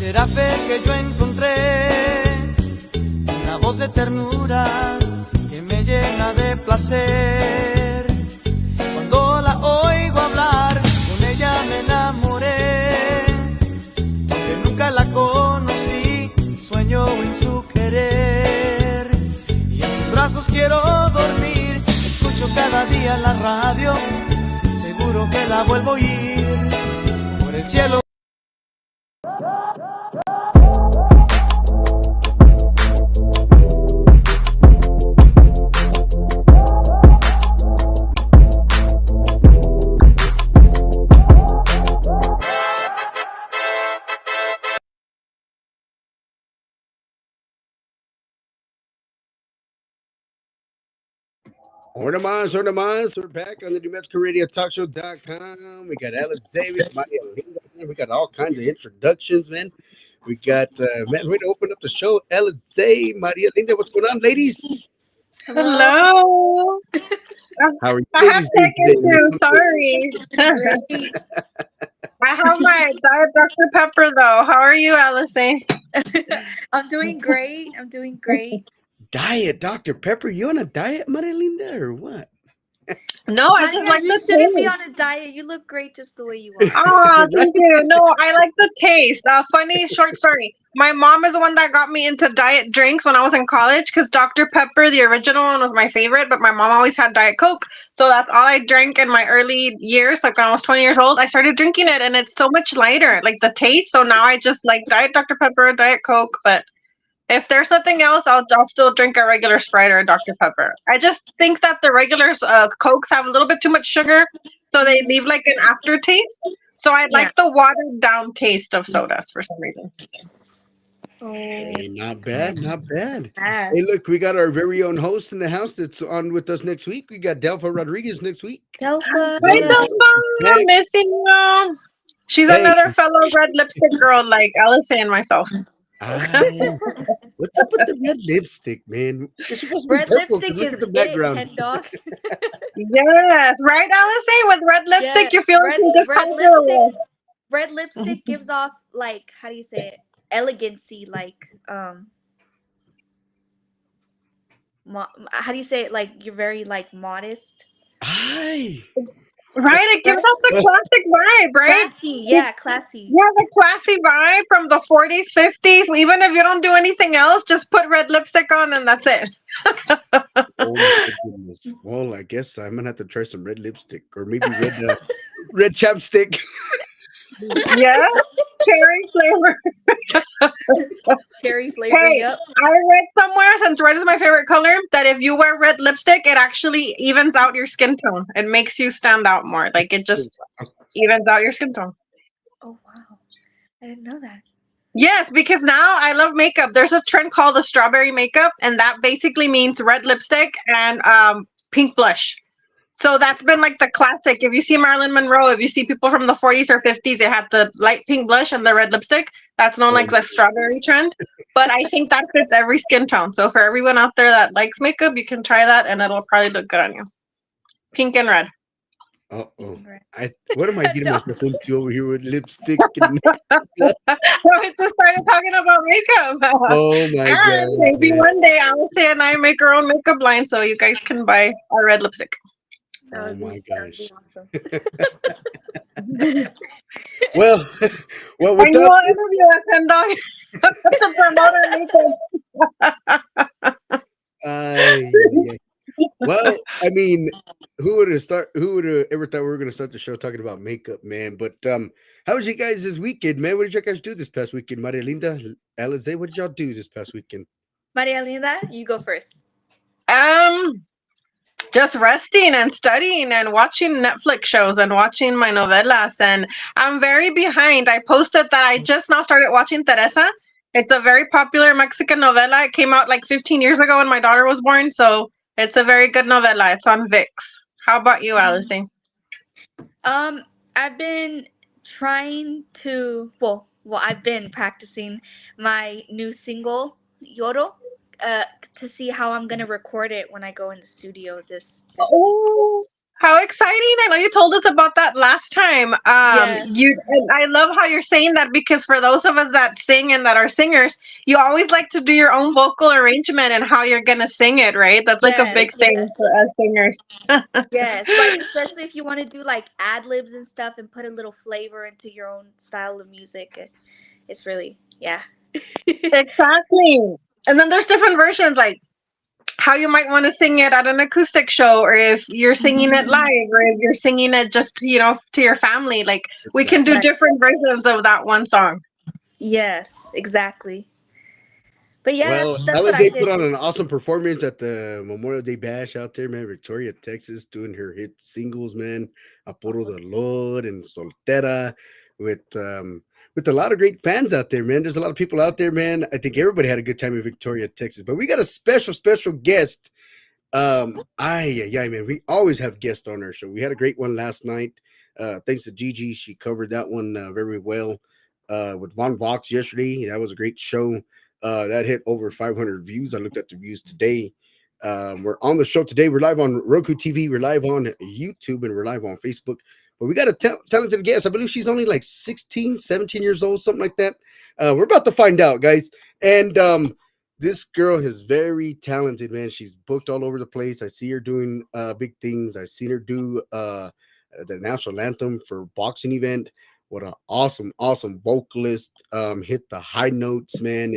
Será fe que yo encontré una voz de ternura que me llena de placer. Cuando la oigo hablar, con ella me enamoré. Aunque nunca la conocí, sueño en su querer. Y en sus brazos quiero dormir. Escucho cada día la radio, seguro que la vuelvo a oír. Por el cielo Ornamas, Ornamas. We're back on the New Mexico Radio Talk Show.com. We got Alice David, Maria Linda. We got all kinds of introductions, man. We got, man, we're to open up the show. Alice, Maria Linda. What's going on, ladies? Hello. Hello. How are you I have ladies tech doing issues. today? Sorry. Great. I have my Diet Dr. Pepper though. How are you, Allison? I'm doing great. I'm doing great. Diet, Dr. Pepper. You on a diet, Maria Linda, or what? No, I just Maria, like you the shouldn't be on taste. a diet. You look great just the way you are. Ah, Right? thank you. No, I like the taste. Funny short story. My mom is the one that got me into diet drinks when I was in college because Dr. Pepper, the original one, was my favorite, but my mom always had Diet Coke. So that's all I drank in my early years. Like when I was 20 years old, I started drinking it and it's so much lighter, like the taste. So now I just like Diet Dr. Pepper, Diet Coke. But if there's nothing else, I'll still drink a regular Sprite or a Dr. Pepper. I just think that the regular Cokes have a little bit too much sugar, so they Mhm. leave like an aftertaste. So I Yeah. like the watered down taste of sodas for some reason. Oh, Hey, not bad, not bad. yeah. Hey, look, we got our very own host in the house that's on with us next week. We got Delpha Rodriguez next week. Delpha. Hi, One Dumba! back. Missing you. She's Hey, another fellow red lipstick girl like Alice and myself. I. What's up with the red lipstick, man? It's supposed to be Red purple. 'Cause lipstick look at is the it, background. hen dog. Yes, right, Alice? With red lipstick, Yes. you feel like Red you just red conquer a lipstick. world. Red lipstick gives off like how do you say it? Elegancy, like how do you say it? Like you're very like modest, Aye. Right? It gives right? us the Well, classic vibe, right? Classy, It, yeah, classy. yeah, the classy vibe from the 40s, 50s. Even if you don't do anything else, just put red lipstick on and that's it. oh my goodness. Well, I guess I'm gonna have to try some red lipstick or maybe red chapstick. Yeah, cherry flavor. Cherry flavor, Hey, yep. I read somewhere, since red is my favorite color, that if you wear red lipstick, it actually evens out your skin tone. It makes you stand out more. Like it just evens out your skin tone. Oh wow. I didn't know that. Yes, because now I love makeup. There's a trend called the strawberry makeup, and that basically means red lipstick and pink blush. So that's been like the classic. If you see Marilyn Monroe, if you see people from the 40s or 50s, they had the light pink blush and the red lipstick. That's known Oh, like the strawberry trend. But I think that fits every skin tone. So for everyone out there that likes makeup, you can try that and it'll probably look good on you. Pink and red. uh-oh. Right. What am I getting No. myself into over here with lipstick and So we just started talking about makeup. oh my And god, maybe man. one day Alice and I make our own makeup line so you guys can buy our red lipstick. Oh my That would be gosh. awesome. And Well, well, you without will interview us, and dog, to promote our I makeup. well, I mean, who would have ever thought we were gonna start the show talking about makeup, man? But how was you guys this weekend, man? What did you guys do this past weekend? Maria Linda, Alize, what did y'all do this past weekend? Maria Linda, you go first. Um, just resting and studying and watching Netflix shows and watching my novelas. And I'm very behind. I posted that I just now started watching Teresa. It's a very popular Mexican novela. It came out like 15 years ago when my daughter was born. So it's a very good novela. It's on VIX. How about you, Alice? Um, I've been trying to I've been practicing my new single Yoro uh to see how I'm gonna record it when I go in the studio this week. Oh, how exciting! I know you told us about that last time. Yes. You and I love how you're saying that because for those of us that sing and that are singers, you always like to do your own vocal arrangement and how you're gonna sing it, right? That's like a big Yes, thing yes. for us singers. Yes. Like especially if you want to do like ad libs and stuff and put a little flavor into your own style of music. It's really yeah. Exactly. And then there's different versions, like how you might want to sing it at an acoustic show, or if you're singing it Mhm. live, or if you're singing it just, to your family. Like we can do Exactly. Right. different versions of that one song. Yes, exactly. But yeah, Well, that's what I Alize put did. on an awesome performance at the Memorial Day Bash out there, man. Victoria, Texas, doing her hit singles, man. Apuro Dolor and Soltera with a lot of great fans out there, man. There's a lot of people out there, man. I think everybody had a good time in Victoria, Texas. But we got a special guest Yeah, man. We always have guests on our show. We had a great one last night. Thanks to Gigi, she covered that one very well. With Von Vox yesterday, that was a great show. That hit over 500 views. I looked at the views today. We're on the show today. We're live on Roku TV. We're live on YouTube, and we're live on Facebook. But we got a talented guest. I believe she's only like 16, 17 years old, something like that. We're about to find out, guys. And this girl is very talented, man. She's booked all over the place. I see her doing big things. I've seen her do the national anthem for boxing event. What an awesome vocalist. Hit the high notes, man.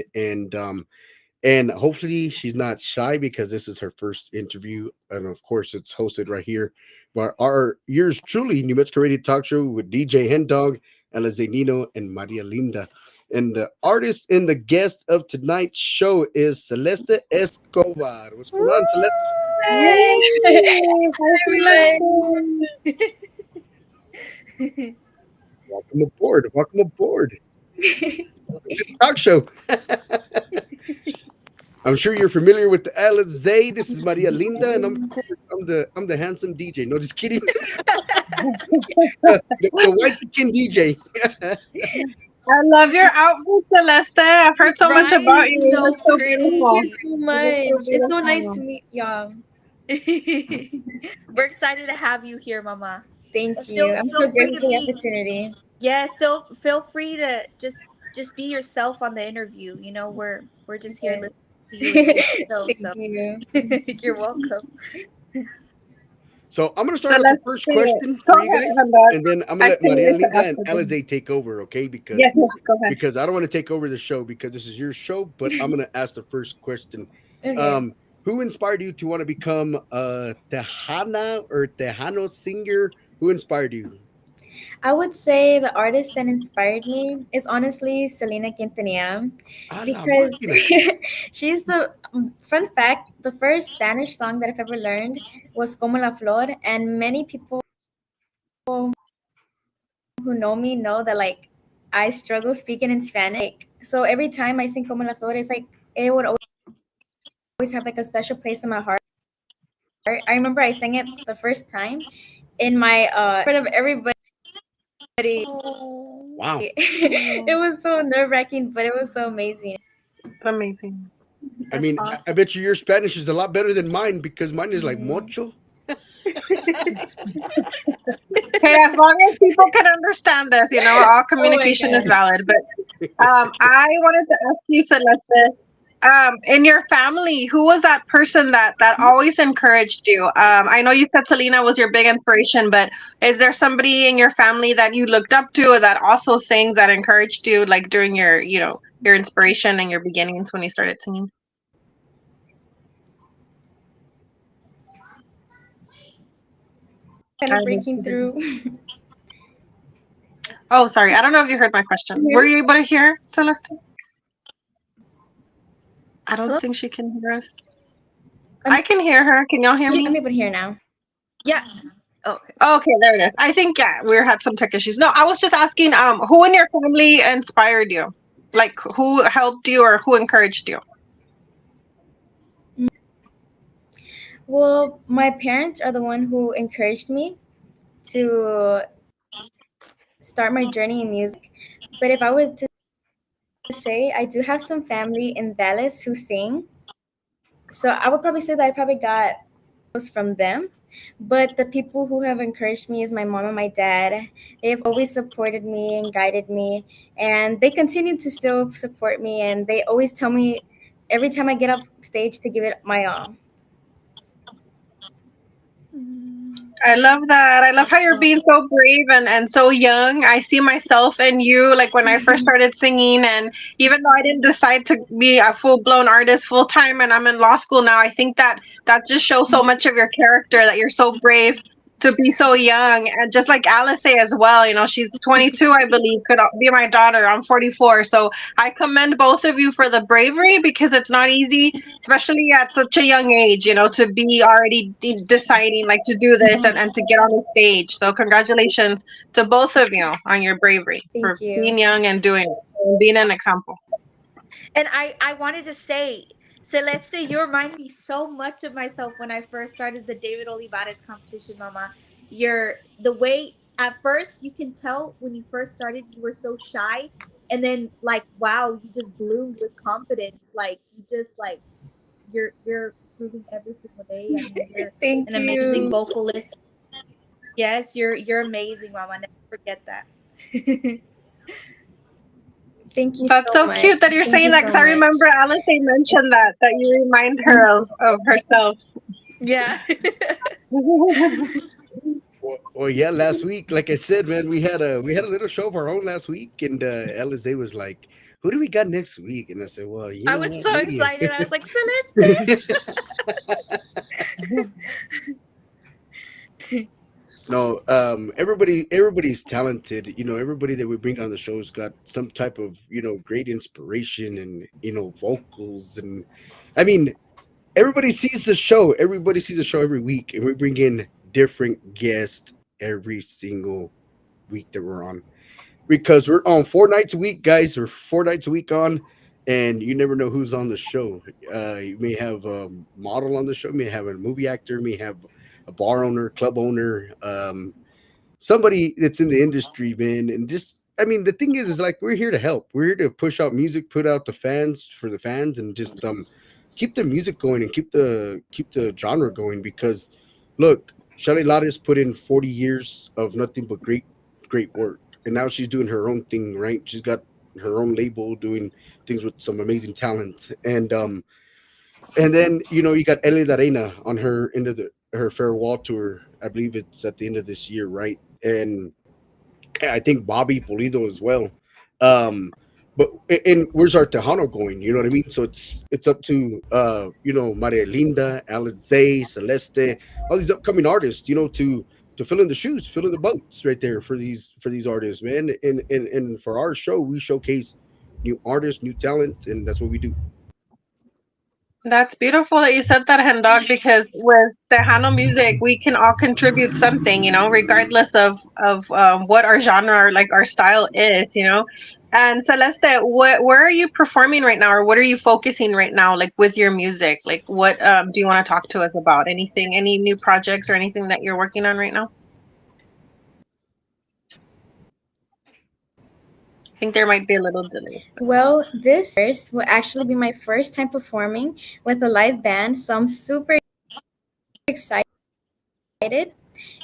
And hopefully she's not shy because this is her first interview. And of course, it's hosted right here by our yours truly, New Mexico Radio Talk Show with DJ Hendog, Ella Zenino, and Maria Linda. And the artist and the guest of tonight's show is Celeste Escobar. What's going on, Celeste? Hi. Hi, everyone. Welcome aboard. Welcome aboard. Welcome to the talk show. I'm sure you're familiar with the Alizé. This is Maria Linda, and of course, I'm the handsome DJ. No, just kidding. the white skin DJ. I love your outfit, Celeste. I've heard so much Right? about you. So It's so pretty. beautiful. Thank you so much. It's so nice to meet y'all. We're excited to have you here, Mama. Thank Feel- you. I'm feel so free grateful to for the be- opportunity. Yes, feel free to just be yourself on the interview. You know, we're just here Okay. listening to you. Thank you. You're welcome. So I'm gonna start So with the let's first see it. question Go for you ahead, guys, Hendog. and then I'm gonna I let can't Maria wait to Linda ask and you. Alizé take over, okay? Because Yes, go ahead. I don't want to take over the show because this is your show, but I'm gonna ask the first question. Okay. Who inspired you to want to become a Tejana or Tejano singer? Who inspired you? I would say the artist that inspired me is honestly Selena Quintanilla A la because máquina. she's the fun fact, the first Spanish song that I've ever learned was Como la Flor, and many people who know me know that like I struggle speaking in Spanish. So every time I sing Como la Flor, it's like it would always have like a special place in my heart. I remember I sang it the first time in my in front of everybody. Oh. Wow. It was so nerve-wracking, but it was so amazing. It's amazing. I That's mean, awesome. I bet you your Spanish is a lot better than mine because mine is like Mhm. mucho. Hey, as long as people can understand this, all Oh my communication is God. valid. But I wanted to ask you, Celeste, in your family, who was that person that always encouraged you? I know you said Selena was your big inspiration, but is there somebody in your family that you looked up to or that also sings that encouraged you, like during your inspiration and your beginnings when you started singing? Kind I of don't breaking know. through. Oh, sorry. I don't know if you heard my question. Were you able to hear Celeste? I don't Hello? think she can hear us. I'm- I can hear her. Can y'all hear me? I'm able to hear now. Yeah. Oh, okay. Okay, there it is. I think we had some tech issues. No, I was just asking, who in your family inspired you? Like who helped you or who encouraged you? Well, my parents are the one who encouraged me to start my journey in music. But if I were to say, I do have some family in Dallas who sing. So I would probably say that I probably got those from them. But the people who have encouraged me is my mom and my dad. They have always supported me and guided me, and they continue to still support me. And they always tell me every time I get off stage to give it my all. I love that. I love how you're being so brave and so young. I see myself in you, like when I first started singing. And even though I didn't decide to be a full blown artist full time and I'm in law school now, I think that just shows so much of your character that you're so brave to be so young. And just like Alice as well, she's 22, I believe, could be my daughter. I'm 44. So I commend both of you for the bravery because it's not easy, especially at such a young age, to be already deciding like to do this and to get on the stage. So congratulations to both of you on your bravery for Thank you. being young and doing it and being an example. And I wanted to say Celeste, you remind me so much of myself when I first started the David Olivares competition, Mama. The way at first you can tell when you first started you were so shy, and then like wow, you just bloomed with confidence. Like you just like you're improving every single day. I mean, you're Thank an amazing you. vocalist. Yes, you're amazing, Mama. Never forget that. Thank you That's so so cute that much. you're Thank saying you that so because I remember much. Alice mentioned that you remind her of herself. Yeah. Well, yeah, last week, like I said, man, we had a little show of our own last week, and Alize was like, "Who do we got next week?" And I said, "Well, you I know was what, so maybe." excited. I was like, Celeste. No, everybody's talented. Everybody that we bring on the show's got some type of great inspiration and vocals, and I mean, everybody sees the show. Everybody sees the show every week, and we bring in different guests every single week that we're on, because we're on 4 nights a week, guys. We're 4 nights a week on, and you never know who's on the show. You may have a model on the show, may have a movie actor, may have a bar owner, club owner, somebody that's in the industry, man. And just, I mean, the thing is like we're here to help. We're here to push out music, put out the fans for the fans, and just keep the music going and keep the genre going. Because look, Shelly Lares put in 40 years of nothing but great work, and now she's doing her own thing, right? She's got her own label, doing things with some amazing talent, and then you got Ellie Arena on her end of her farewell tour. I believe it's at the end of this year, right? And I think Bobby Pulido as well. Um, and where's our Tejano going? You know what I mean? So it's up to Maria Linda, Alize, Celeste, all these upcoming artists, to fill in the shoes, fill in the boats right there for these artists, man. And for our show, we showcase new artists, new talent, and that's what we do. That's beautiful that you said that, Hendog, because with Tejano music, we can all contribute something, regardless of what our genre or like our style is. And Celeste, where are you performing right now, or what are you focusing right now, like with your music? Like, what do you want to talk to us about? Anything, any new projects or anything that you're working on right now? I think there might be a little delay. Well, this first will actually be my first time performing with a live band, so I'm super excited.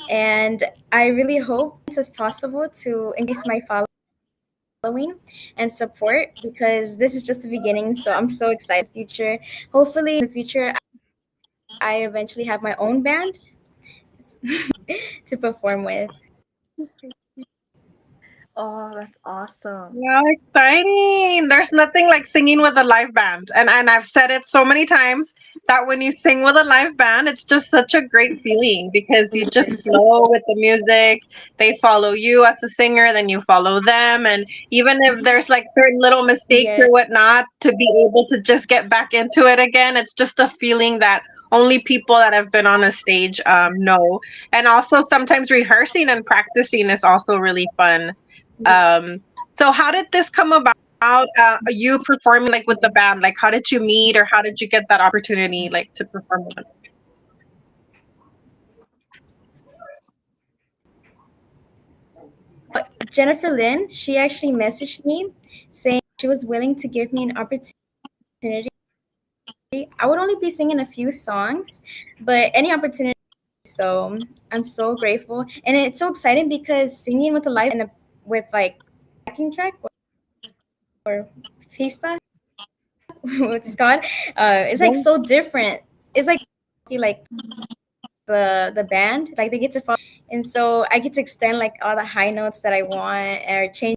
And I really hope as possible to increase my following and support, because this is just the beginning. So I'm so excited. Future, hopefully in the future, I eventually have my own band to perform with. Oh, that's awesome. Yeah, exciting. There's nothing like singing with a live band. And I've said it so many times that when you sing with a live band, it's just such a great feeling because you just Yes. flow with the music. They follow you as a singer, then you follow them. And even if there's like certain little mistakes Yeah, or whatnot, to be able to just get back into it again, it's just a feeling that only people that have been on a stage know. And also sometimes rehearsing and practicing is also really fun. So how did this come about? You performing like with the band? Like, how did you meet, or how did you get that opportunity, like to perform with them? Jennifer Lynn, she actually messaged me saying she was willing to give me an opportunity. I would only be singing a few songs, but any opportunity. So I'm so grateful, and it's so exciting because singing with a live and with like backing track or pista, what it's called, it's like Yeah, so different. It's like the band, like they get to follow, and so I get to extend like all the high notes that I want, or change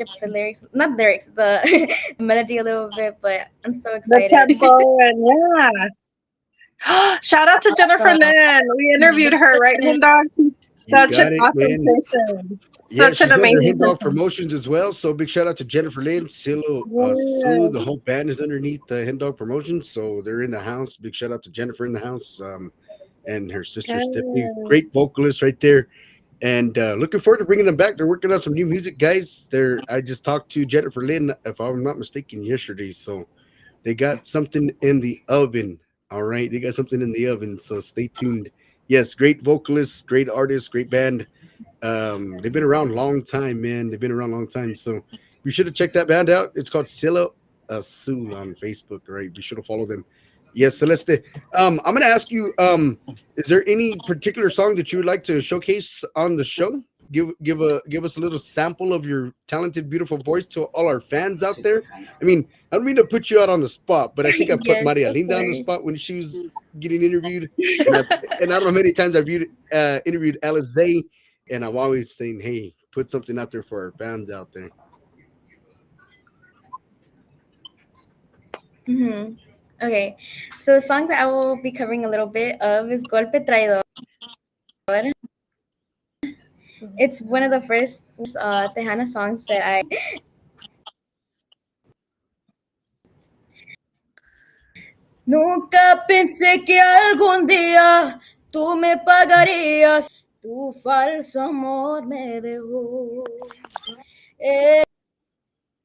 up the lyrics, not lyrics, the melody a little bit. But I'm so the excited. tempo and yeah. Shout out to Jennifer So, Lynn. We interviewed her, right, Dog? She's You such an got it, awesome man. person. Yeah, Such an she's under amazing Hen Dog person. Promotions as well. So big shout out to Jennifer Lynn, Silo, Sue. The Yeah. whole band is underneath Hen Dog Promotions, so they're in the house. Big shout out to Jennifer in the house, and her sister Stephanie. Yeah. Great vocalist right there. And looking forward to bringing them back. They're working on some new music, guys. I just talked to Jennifer Lynn, if I'm not mistaken, yesterday. So They got something in the oven. All right, they got something in the oven. So stay tuned. Yes, great vocalists, great artists, great band. They've been around a long time, man. They've been around a long time. So you should have checked that band out. It's called Silla Azul on Facebook. Right, be sure to follow them. Yes, Celeste. I'm gonna ask you. Is there any particular song that you would like to showcase on the show? Give us a little sample of your talented, beautiful voice to all our fans out there. I mean, I don't mean to put you out on the spot, but I think I put Yes, Maria of Linda on the spot course. when she was getting interviewed, and I don't know how many times I've interviewed Alizé, and I'm always saying, "Hey, put something out there for our fans out there." Hmm. Okay, so the song that I will be covering a little bit of is Golpe Traidor. It's one of the first Tejana songs that I. Nunca pensé que algún día tú me pagarías. Tu falso amor me dejó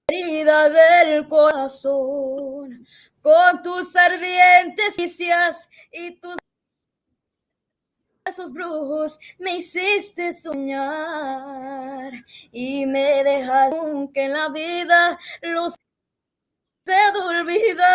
herida del corazón con tus ardientes caricias y tus besos brujos me hiciste soñar y me dejaste nunca en la vida lo sé de olvidar.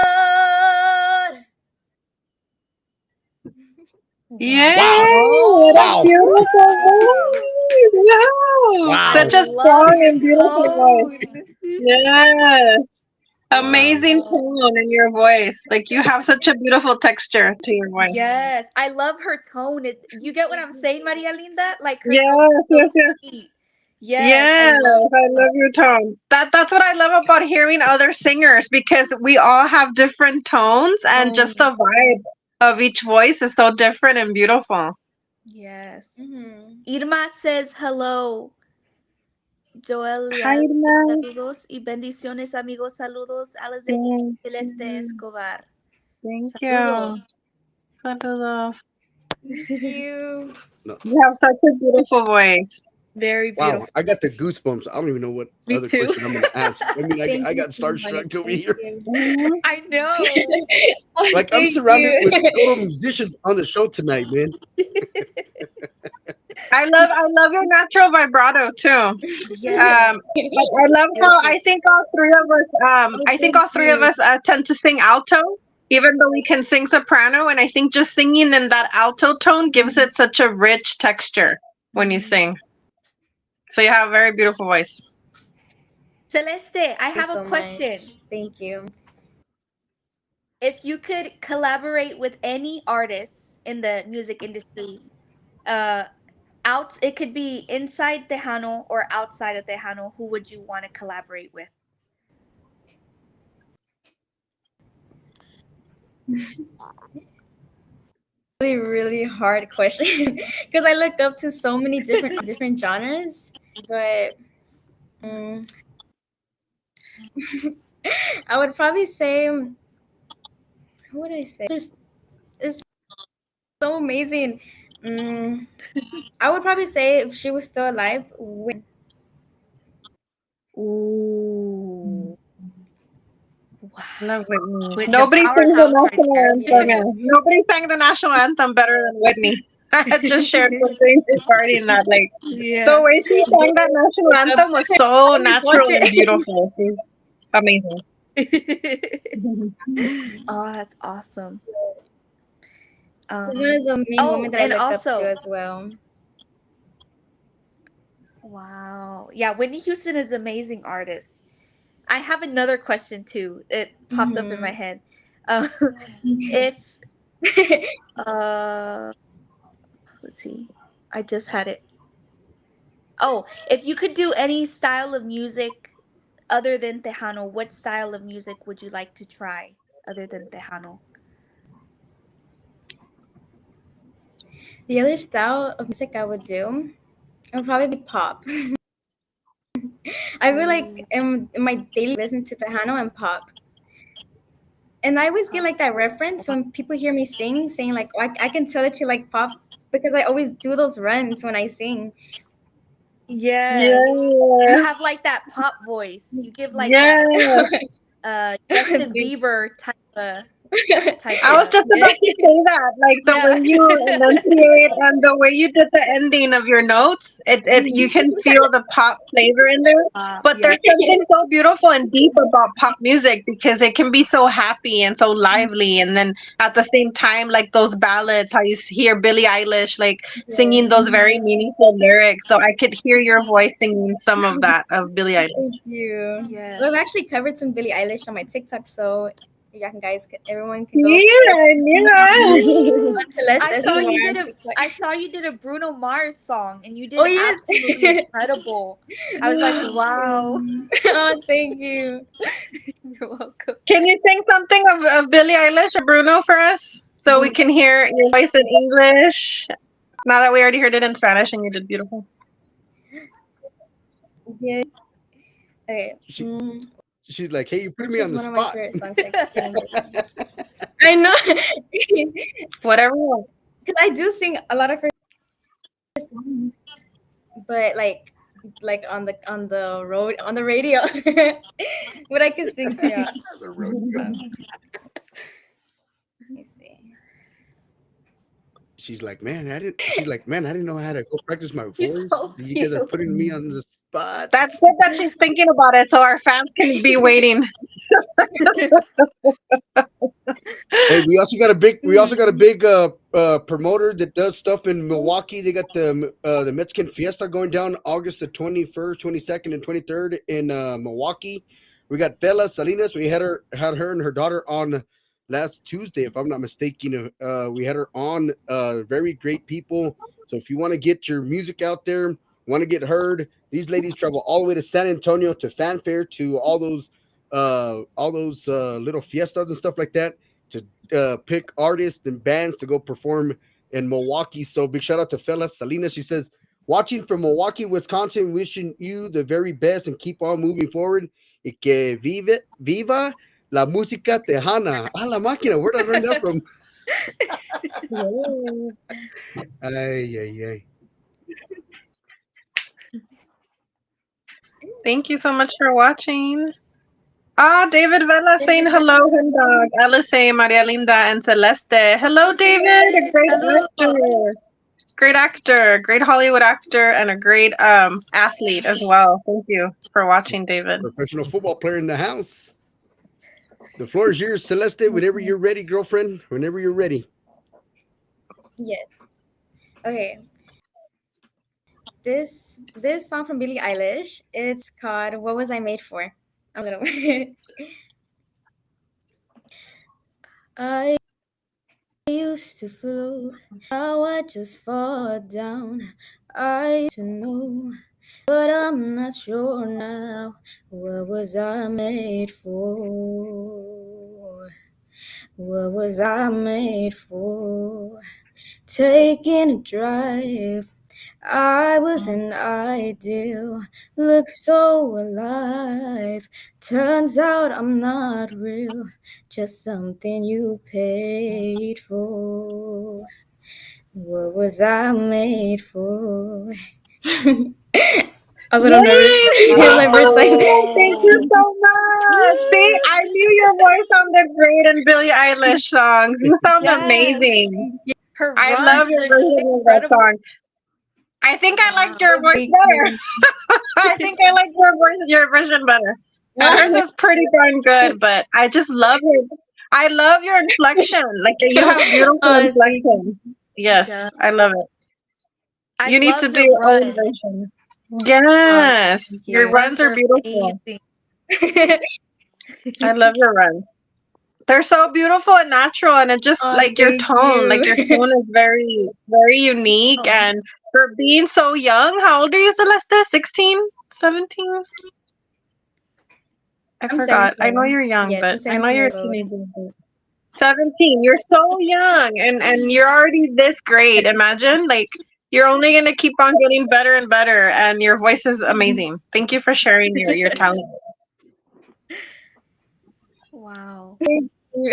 Yay! Wow! What a Wow! beautiful voice! Wow! I Such Wow! a love strong your and beautiful voice. tone. Yes. Wow! Amazing tone in your voice. Like you have such a beautiful texture to your voice. Yes, I love her tone. You get what I'm saying, Maria Linda? Like her tone Yes, is so yes, yes. sweet. Yes, I Yes, love I her love your tone. That's what I love about hearing other singers because we all have different tones and just tone. the vibe of each voice is so different and beautiful. Yes. Mhm. Irma says hello. Joel y Hi, Ale, Irma. saludos y bendiciones, amigos. Saludos, Alice y Thank Celeste you. Escobar. Thank you. Saludos. Saludos. Thank you. No, You have such a beautiful voice. Very wow! beautiful. I got the goosebumps. I don't even know what Me other too. question I'm going to ask. I mean, Thank I you got so much. starstruck over Thank here. you. Mhm. I know. Oh, Like I'm thank surrounded with you. total musicians on the show tonight, man. I love your natural vibrato too. Yes. I love how I think all three of us Oh, I think thank all three of you. us tend to sing alto, even though we can sing soprano, and I think just singing in that alto tone gives it such a rich texture when you sing. So you have a very beautiful voice. Celeste, I Thank you have a so question. much. Thank you. If you could collaborate with any artist in the music industry, uh, it could be inside Tejano or outside of Tejano, who would you want to collaborate with? Really, really hard question because I look up to so many different genres, but mm, I would probably say, who would I say? It's so amazing. Mm, I would probably say if she was still alive, Ooh. Wow. Love Whitney. With the Nobody sings the powerhouse right national there. anthem. yes. Yeah. Nobody sang the national anthem better than Whitney. I just shared something regarding that. Like the Yeah. way she sang that national Look up anthem to was her. so Always watch natural and it. beautiful. She's amazing. Oh, that's awesome. She's one of the main Oh, women that I and look up to also, as well. wow. Yeah, Whitney Houston is an amazing artist. I have another question too. It popped up in my Hmm. head. Uh, if uh let's see. I just had it. Oh, if you could do any style of music other than Tejano, what style of music would you like to try other than Tejano? The other style of music I would do would probably be pop. I really like Ooh, in my daily listen to Tejano and pop. And I always get pop. like that reference when people hear me sing, saying like, oh, I can tell that you like pop because I always do those runs when I sing. Yes. You Yeah. have like that pop voice. You give like Yeah. a Justin Thank Bieber type I was of just about to say that, like the yeah. way you enunciate and the way you did the ending of your notes, it you can feel the pop flavor in there. But Yeah. there's something so beautiful and deep about pop music because it can be so happy and so lively, and then at the same time, like those ballads, how you hear Billie Eilish like singing you. those very meaningful lyrics. So I could hear your voice singing some of that of Billie Eilish. Thank you. Yeah. Well, I've actually covered some Billie Eilish on my TikTok, so you guys, everyone can go Yeah, I knew it. on Celeste I saw Escobar you on did a TikTok. I saw you did a Bruno Mars song and you Oh did yes. absolutely incredible. I was like, wow. Oh, thank you. You're welcome. Can you sing something of Billie Eilish or Bruno for us so we Billie. can hear your voice in English? Now that we already heard it in Spanish and you did beautiful. Yeah. Okay. She, she's like, hey, you put Which me on is the one of my spot. favorite songs to sing. I know. Whatever you want. Because I do sing a lot of her songs, but like on the road on the radio. But I can sing for y'all. The rodeo. Let me see. She's like, man, I didn't. She's like, man, I didn't know how to go practice my He's voice. so You guys are cute. putting me on the spot. That's good that she's thinking about it so our fans can be waiting. Hey, we also got a Hmm. big promoter that does stuff in Milwaukee. They got the Mexican Fiesta going down August the 21st, 22nd, and 23rd in Milwaukee. We got Bella Salinas. We had her and her daughter on last Tuesday, if I'm not mistaken. We had her on. Very great people. So if you want to get your music out there, want to get heard, these ladies travel all the way to San Antonio to Fanfare to all those little fiestas and stuff like that to pick artists and bands to go perform in Milwaukee. So big shout out to Fela Salinas. She says, watching from Milwaukee, Wisconsin, wishing you the very best and keep on moving forward. Y que viva la música tejana. Ah, la máquina. Where did I learn that from? Yay. Ay, ay, ay. Thank you so much for watching. Ah, David Vela saying David hello, Hendog, Alice, Maria Linda, and Celeste. Hello, David, a great Hello. actor. Great actor, great Hollywood actor, and a great athlete as well. Thank you for watching, David. Professional football player in the house. The floor is yours, Celeste. Whenever you're ready, girlfriend. Whenever you're ready. Yes. Okay. This song from Billie Eilish. It's called "What Was I Made For." I'm gonna. I used to float, now I just fall down. I used to know, but I'm not sure now. What was I made for? What was I made for? Taking a drive, I was an ideal, look so alive. Turns out I'm not real, just something you paid for. What was I made for? I was a little nervous. Yay, It's my first time. beautiful! Thank you Wow. so much. See, I knew your voice sounded great in Billie Eilish songs. You sound Yes. amazing. Her I runs love your are version of that incredible. song. I think I liked Wow. your voice Thank better. you. I think I like your version better. Hers is pretty darn good, but I love your inflection. Like you have beautiful Oh, thank you. inflection. She Yes, does. I love it. I You need to love do your your own run. version. Oh, Yes, thank your you. runs Runs are are beautiful. amazing. I love your runs. They're so beautiful and natural, and it just Oh, like thank like you. your tone is very, very unique. Oh, And for being so young, how old are you, Celeste? 16, 17? I I'm forgot. I know 17. you're young, Yes, I'm but I know 17 you're a years old. teenager. But 17. You're so young, and you're already this great. Imagine, like, you're only gonna keep on getting better and better, and your voice is amazing. Thank you for sharing your talent. wow. Thank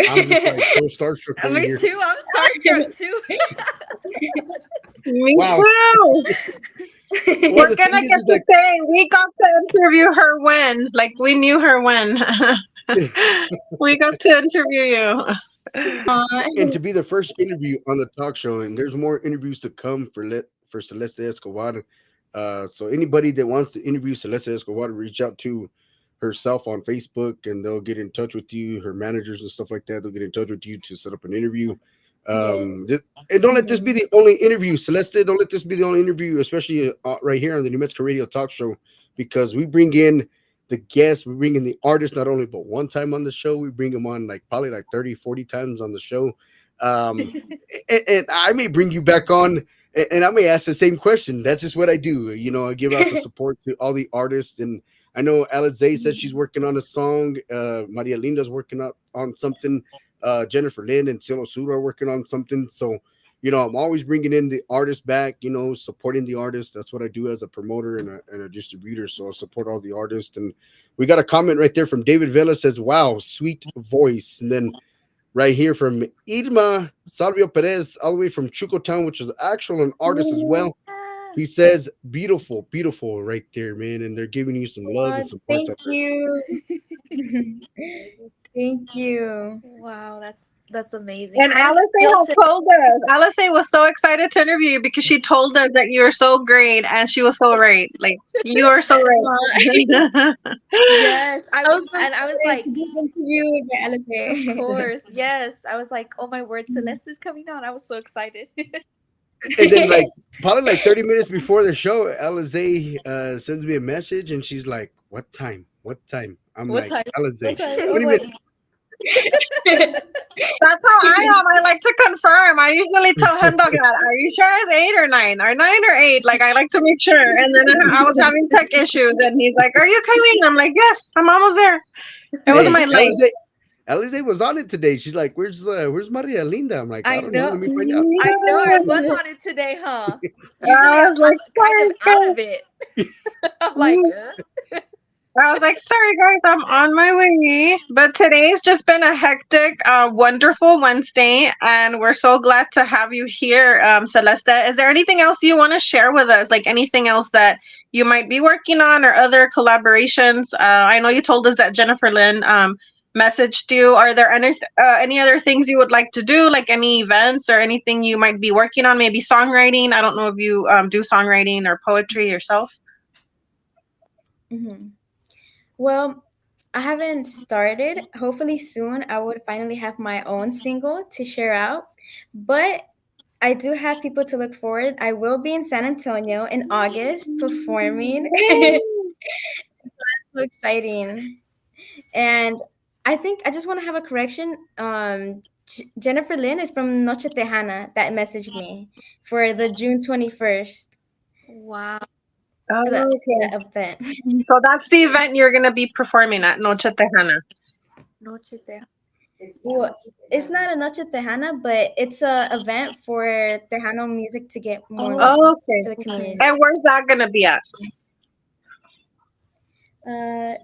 I'm just you. like so starstruck over Me here. too. I'm starstruck too. Me Wow. too. Well, We're the thing gonna is, get is to like, say we got to interview her when, like, we knew her when. We got to interview you. And to Aw. be the first interview on the talk show, and there's more interviews to come for Celeste Escobar. So anybody that wants to interview Celeste Escobar, reach out to herself on Facebook, and they'll get in touch with you. Her managers and stuff like that, they'll get in touch with you to set up an interview. Yes. And don't let this be Mhm. the only interview, Celeste. Don't let this be the only interview, especially right here on the New Mexico Radio Talk Show, because we bring in the guests, we bring in the artists not only but one time on the show, we bring them on like probably like 30, 40 times on the show. Um, and I may bring you back on and I may ask the same question. That's just what I do. I give out the support to all the artists. And I know Alizé said she's working on a song. Maria Linda's working on something. Jennifer Lynn and Cielo Sura are working on something. So, I'm always bringing in the artist back, supporting the artist. That's what I do as a promoter and a distributor. So I support all the artists. And we got a comment right there from David Vela says, wow, sweet voice. And then right here from Irma Salvio Perez, all the way from Chucotown, which is actual an artist as well. He says, beautiful, beautiful right there, man. And they're giving you some love and Aw, some hearts thank out there. you. Thank you. Wow, that's amazing. And I just Alice feel has told us. Alice was so excited to interview you because she told us that you were so great and she was so right. Like you are so Aw. right. yes. I was so I was excited like, to be interviewed by of Alice. course, yes. I was like, oh my word, Celeste is coming on. I was so excited. And then, like, probably like 30 minutes before the show, Alizé sends me a message and she's like, what time? What time? I'm What like, time? What Alizé, time? I'm 20 like, minutes. That's how I am. I like to confirm. I usually tell him, dog, are you sure it's 8 or 9 or 9 or 8? Like, I like to make sure. And then I was having tech issues, and he's like, are you coming? I'm like, yes, I'm almost there. It was Hey, my life. Alizé was on it today. She's like, where's Maria Linda? I'm like, I I don't know. know. Let me find out. I know I Yeah. was on it today, huh? Usually I was I'm like, kind of sorry, out of guys. it. I'm like, I was like, sorry guys, I'm on my way. But today's just been a hectic, wonderful Wednesday, and we're so glad to have you here, Celeste. Is there anything else you want to share with us? Like anything else that you might be working on or other collaborations? I know you told us that Jennifer Lynn messaged you. Are there any other things you would like to do, like any events or anything you might be working on? Maybe songwriting. I don't know if you do songwriting or poetry yourself. Mhm. Well, I haven't started. Hopefully soon I would finally have my own single to share out. But I do have people to look forward. I will be in San Antonio in August performing. So exciting. And I think I just want to have a correction. Jennifer Lynn is from Noche Tejana that messaged me for the June 21st wow. for Oh, okay. that event. So that's the event you're gonna be performing at Noche Tejana. Noche de. Well, it's not a Noche Tejana, but it's a event for Tejano music to get more Oh, known Oh, okay. for the okay. community. And where's that gonna be at? Uh,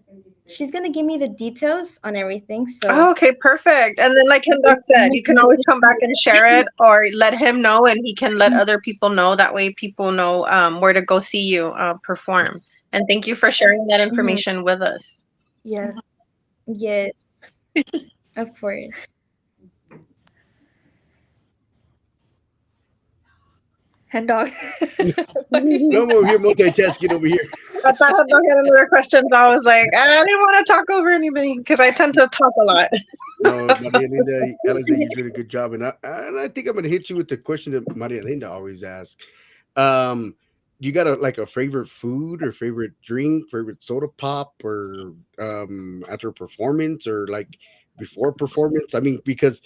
she's gonna give me the details on everything, Oh, so okay, perfect. And then, like Hindok said, you can always come back and share it, or let him know, and he can let other people know. That way, people know where to go see you perform. And thank you for sharing that Mhm. information with us. Yes. Yes, of course. Hen dog. No, I'm over here multitasking over here. I thought Hindok had another question, so I was like, I didn't want to talk over anybody because I tend to talk a lot. No, Maria Linda, Alizé, you're doing a good job. And I think I'm going to hit you with the question that Maria Linda always asks. You got like a favorite food or favorite drink, favorite soda pop, or after a performance or like before performance? I mean, because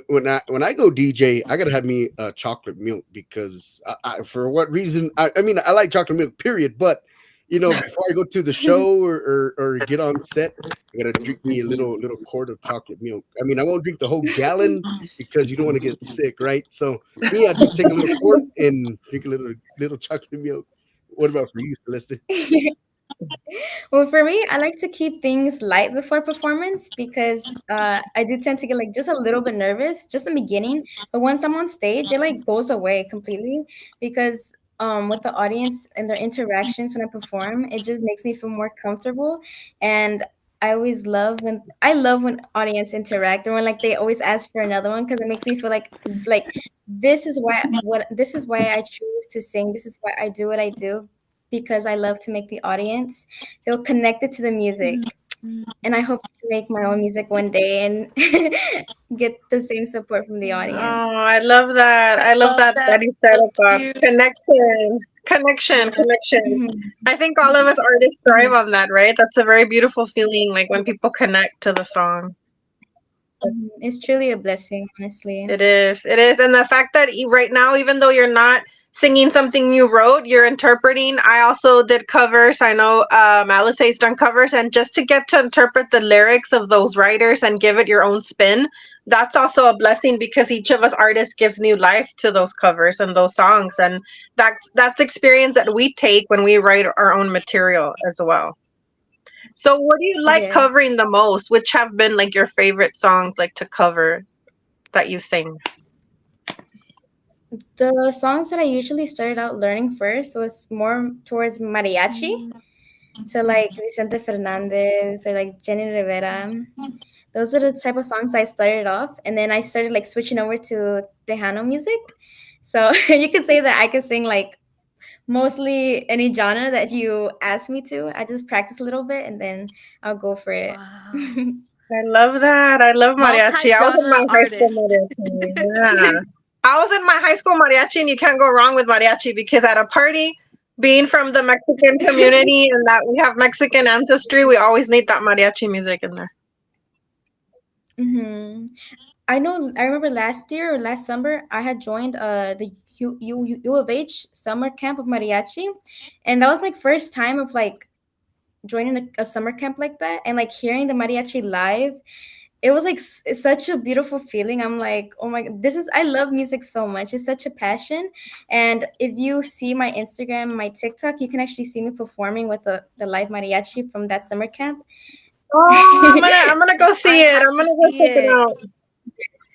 when I go DJ, I gotta have me chocolate milk because for what reason? I mean, I like chocolate milk, period. But before I go to the show or get on set, I gotta drink me a little quart of chocolate milk. I mean, I won't drink the whole gallon because you don't want to get sick, right? So me, I just take a little quart and drink a little chocolate milk. What about for you, Celeste? Well, for me, I like to keep things light before performance because I do tend to get like just a little bit nervous just in the beginning. But once I'm on stage, it like goes away completely because with the audience and their interactions when I perform, it just makes me feel more comfortable. And I love when audience interact and when like they always ask for another one because it makes me feel like this is why I choose to sing. This is why I do what I do because I love to make the audience feel connected to the music. And I hope to make my own music one day and get the same support from the Oh, audience. I love that. I I love love that that. you said about You. connection. Mhm, I think all of us artists thrive mhm. on that, right? That's a very beautiful feeling, like when people connect to the song. Mhm. It's truly a blessing, honestly. It is. It is. And the fact that right now, even though you're not singing something you wrote, you're interpreting. I also did covers. I know Alice has done covers. And just to get to interpret the lyrics of those writers and give it your own spin, that's also a blessing because each of us artists gives new life to those covers and those songs. And that's experience that we take when we write our own material as well. So what do you like Yes. covering the most? Which have been like your favorite songs like to cover that you sing? The songs that I usually started out learning first was more towards mariachi. So like Vicente Fernandez or like Jenny Rivera. Those are the type of songs I started off, and then I started like switching over to Tejano music. So you could say that I can sing like mostly any genre that you ask me to. I just practice a little bit and then I'll go for it. Wow. I love that. I love mariachi. I was in my Multi-genre high school artist. mariachi. Yeah. I was in my high school mariachi, and you can't go wrong with mariachi because at a party, being from the Mexican community and that we have Mexican ancestry, we always need that mariachi music in there. hmm I know. I remember last year or last summer, I had joined the U of H summer camp of mariachi, and that was my first time of like joining a summer camp like that, and like hearing the mariachi live. It was like it's such a beautiful feeling. I'm like, oh my, this is I love music so much. It's such a passion, and if you see my Instagram, my TikTok, you can actually see me performing with the live mariachi from that summer camp. Oh, I'm gonna go see I it. have I'm to gonna go see check it it. out.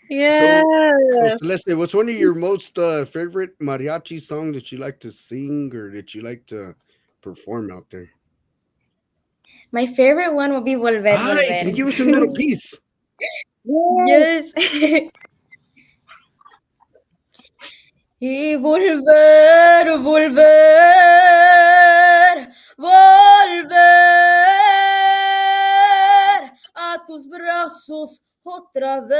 So, so Yes. Celeste, what's one of your most favorite mariachi songs that you like to sing or that you like to perform out there? My favorite one will be Volver, Hi, can you Volver. give us a little piece? Yes. Yes. Y volver, volver, volver a tus brazos otra vez.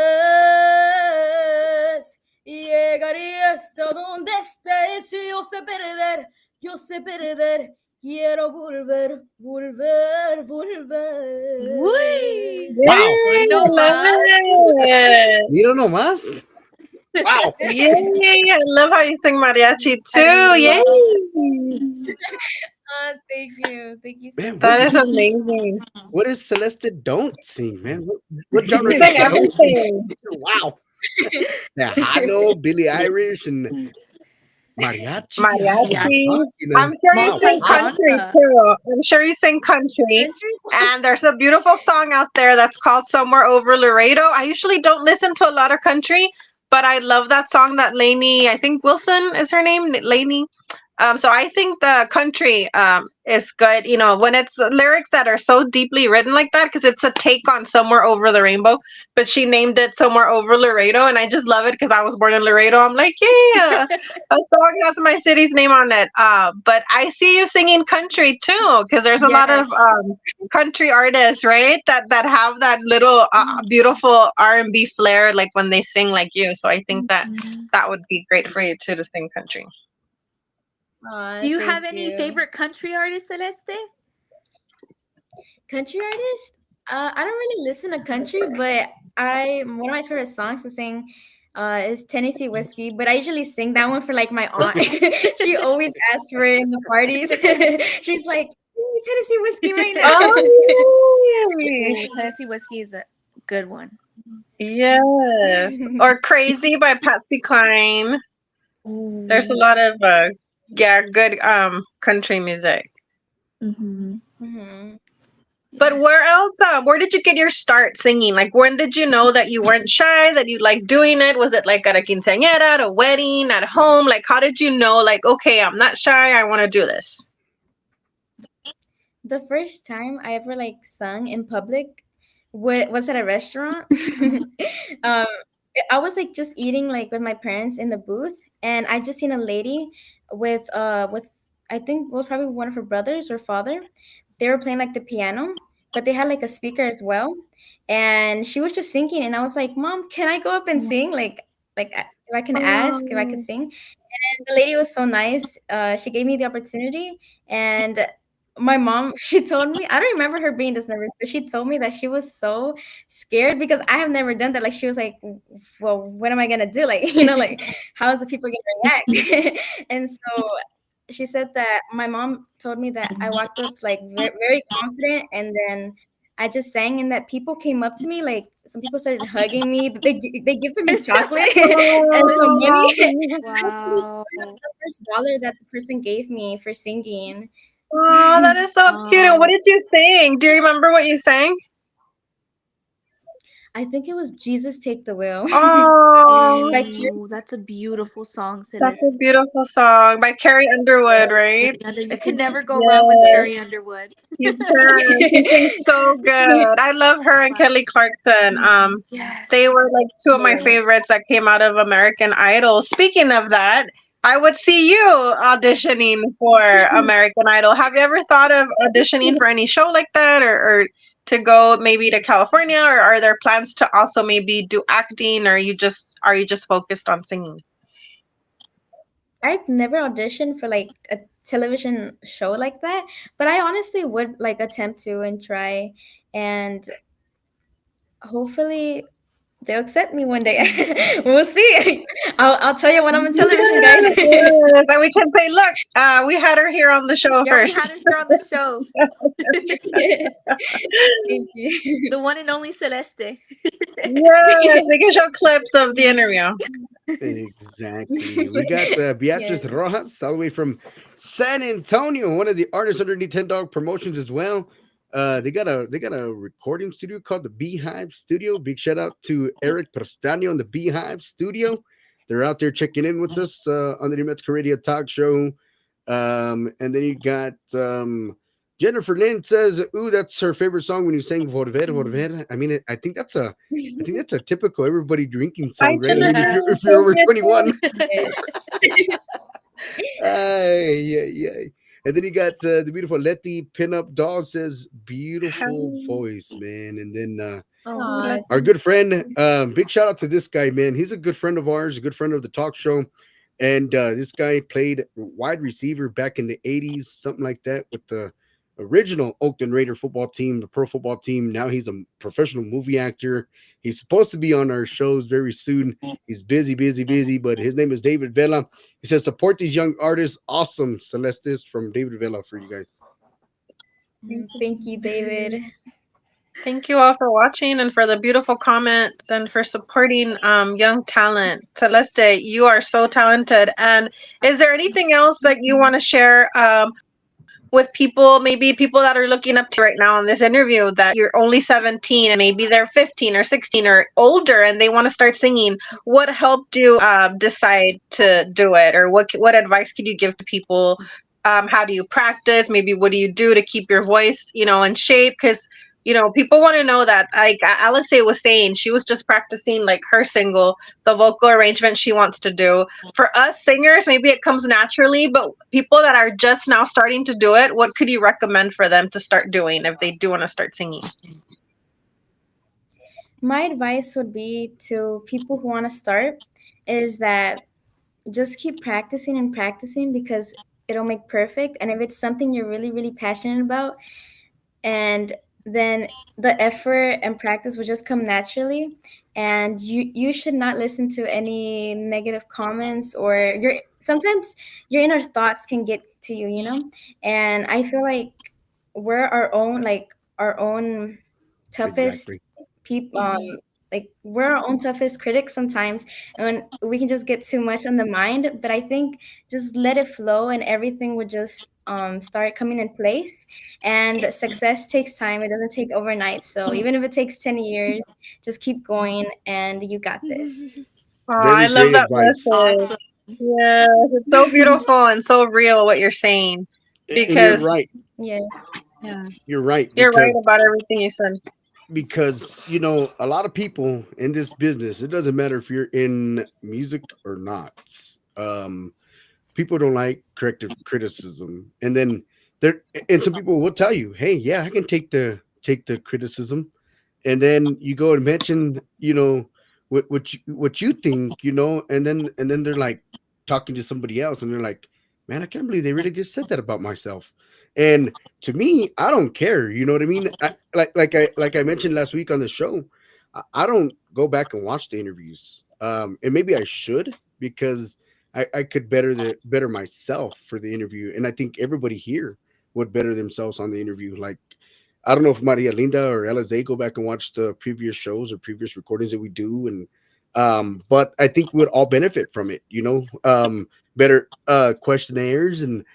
Y llegaría hasta donde estés. Y yo sé perder. Quiero volver, volver, volver. Whee! Wow. Hoy Yay, I no love más. it. Mira nomás. Wow. Yay, I love how you sing mariachi I too. Yay. love. Oh, thank you. Thank you so Man, That much. is amazing. what is Celeste don't sing, man? What genre You does sing she don't sing? everything. Wow. Tejano, Billie Irish, and mariachi. I Yeah. never Mariachi. thought, I'm sure you wow, sing wow. country Multi-genre. too. I'm sure you sing country. Country? And there's a beautiful song out there that's called Somewhere Over Laredo. I usually don't listen to a lot of country, but I love that song that Lainey, I think Wilson is her name, Lainey. So I think the country is good, you know, when it's lyrics that are so deeply written like that, because it's a take on Somewhere Over the Rainbow, but she named it Somewhere Over Laredo, and I just love it because I was born in Laredo. I'm like, yeah, a song has my city's name on it. But I see you singing country too, because there's a lot of Yes. country artists, right? That have that little beautiful R&B flair, like when they sing like you. So I think that Mhm. that would be great for you too to sing country. Do Aw, you have thank any you. favorite country artists, Celeste? Country artist? I don't really listen to country, but I one of my favorite songs to sing is Tennessee Whiskey. But I usually sing that one for like my aunt. She always asks for it in the parties. She's like, "Sing me Tennessee Whiskey right now." Oh, yay. Ooh, Tennessee whiskey is a good one. Yes. Or Crazy by Patsy Cline. There's a Ooh. lot of yeah, good country music. Hmm. Mhm. But Yes. where else? Where did you get your start singing? Like, when did you know that you weren't shy, that you liked doing it? Was it like at a quinceañera, at a wedding, at home? Like, how did you know, like, okay, I'm not shy, I want to do this? The first time I ever like sung in public was at a restaurant. um, I was like just eating like with my parents in the booth, and I just seen a lady with I think it was probably one of her brothers or father. They were playing like the piano, but they had like a speaker as well, and she was just singing, and I was like, "Mom, can I go up and sing? If I can ask if I could Oh, sing." And the lady was so nice. She gave me the opportunity, and my mom, she told me, I don't remember her being this nervous, but she told me that she was so scared because I have never done that. Like she was like, well, what am I gonna do? Like, like how is the people gonna react? And so she said that my mom told me that I walked up like very, very confident, and then I just sang, and that people came up to me, like some people started hugging me. They gifted me chocolate and some money. I actually Wow. got the first dollar that the person gave me for singing. oh, that is so cute. And what Wow. did you sing? Do you remember what you sang? I think it was Jesus Take the Wheel Oh, by Kira. Oh, that's a beautiful song, that's Celeste. a beautiful song by Carrie Underwood, right? Carrie Under- I You can think. never go wrong with Yes. Carrie Underwood. You can. She sings so good. I love her and Wow. Kelly Clarkson. They Yes. were like two of my Yes. favorites that came out of American Idol. Speaking of that, I would see you auditioning for American Idol. Have you ever thought of auditioning for any show like that, or to go maybe to California, or are there plans to also maybe do acting, or are you just focused on singing? I've never auditioned for like a television show like that, but I honestly would like attempt to and try, and hopefully they'll accept me one day. We'll see. I'll tell you when I'm on television, guys. Yes, yes. And we can say, look, we had her here on the show Yeah, we first. had her here on the show. Thank you. The one and only Celeste. Yes, we can show clips of the interview. Exactly. We got Yeah. Beatrice Rojas all the way from San Antonio, one of the artists underneath Ten Dog Promotions as well. They got a recording studio called the Beehive Studio. Big shout out to Eric Prestano in the Beehive Studio. They're out there checking in with us on the New Mexico Radio Talk Show. And then you got Jennifer Lynn says, "Ooh, that's her favorite song when you sing Volver, Volver." I mean, I think that's a typical everybody drinking Hi, song, right? I mean, if Yeah. you're Genevieve. if you're Thank over you. 21. Yeah. Ay, yeah, yeah. And then you got the beautiful Letty pinup doll says, "Beautiful Hi. voice, man." And then Oh. Aw, our good friend, big shout out to this guy, man. He's a good friend of ours, a good friend of the talk show. And this guy played wide receiver back in the 80s, something like that, with the original Oakland Raider football team, the pro football team. Now he's a professional movie actor. He's supposed to be on our shows very soon. He's busy, busy, busy, but his name is David Vela. He says, support these young artists. Awesome, Celestis from David Vela for you guys. thank you, David. Thank you all for watching and for the beautiful comments and for supporting young talent. Celeste, you are so talented. And is there anything else that you want to share with people, maybe people that are looking up to you right now in this interview, that you're only 17 and maybe they're 15 or 16 or older and they want to start singing? What helped you decide to do it, or what advice could you give to people? How do you practice? Maybe what do you do to keep your voice, in shape? Because people want to know that. Like Alice was saying, she was just practicing like her single, the vocal arrangement she wants to do. For us singers, maybe it comes naturally, but people that are just now starting to do it, what could you recommend for them to start doing if they do want to start singing? My advice would be to people who want to start is that just keep practicing and practicing because it'll make perfect. And if it's something you're really, really passionate about, and then the effort and practice will just come naturally, and you should not listen to any negative comments, or your sometimes your inner thoughts can get to you. And I feel like we're our own toughest Exactly. people, like we're our own toughest critics sometimes, and we can just get too much on the mind. But I think just let it flow, and everything would just start coming in place. And success takes time; it doesn't take overnight. So even if it takes 10 years, just keep going, and you got this. Oh, I Very love great that advice. message. Awesome. Yes, it's so beautiful and so real what you're saying. And you're Because right. Yeah. Yeah. You're right You're right about everything you said. because a lot of people in this business, it doesn't matter if you're in music or not. Um, People don't like corrective criticism, and then there and some people will tell you, hey, yeah, I can take the criticism, and then you go and mention what you think, and then they're like talking to somebody else, and they're like, man, I can't believe they really just said that about myself. And to me, I don't care, you know what I mean? Like I mentioned last week on the show, I don't go back and watch the interviews, and maybe I should, because I could better myself for the interview, and I think everybody here would better themselves on the interview. Like, I don't know if Maria Linda or LSA go back and watch the previous shows or previous recordings that we do, and but I think we'd all benefit from it. Better questionnaires and